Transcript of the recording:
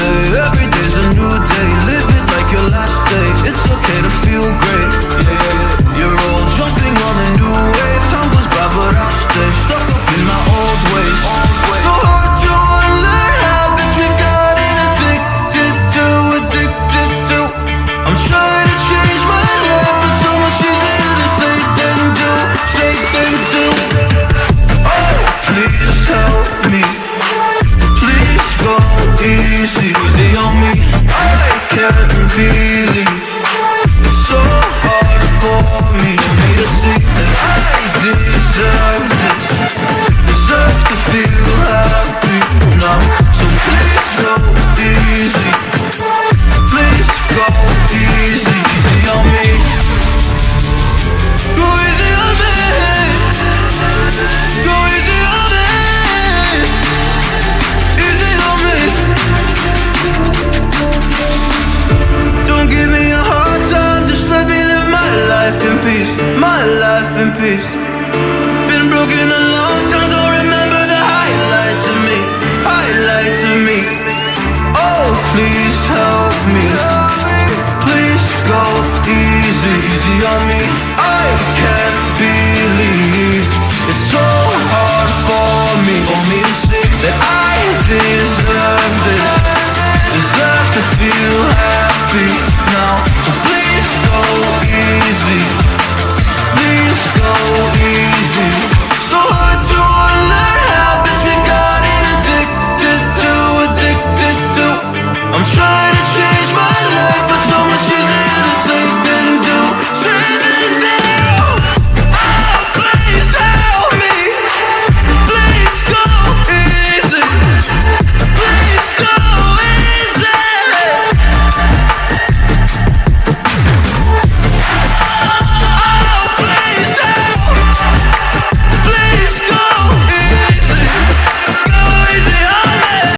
day. Every day's a new day. Live it like your last day. It's okay to feel great. Yeah, you're all jumping on a new wave. Time goes by, but I'll stay stuck up in my old ways. So hard to unlearn habits we gotten addicted to. I'm trying to change my life, but so much easier to say than do. Oh, please help me. Please go easy on me. I can't believe it's so hard for me to see that I deserve this. Deserve to feel happy now. So please go easy. Please go easy on me. Go easy on me. Go easy on me. Easy on me. Don't give me a hard time, just let me live my life in peace. My life in peace. Been broken a long time, don't remember the highlights of me. Highlights of me. Oh, please help me. Please go easy on me. I can't believe it's so hard for me to see that I deserve this. Deserve to feel happy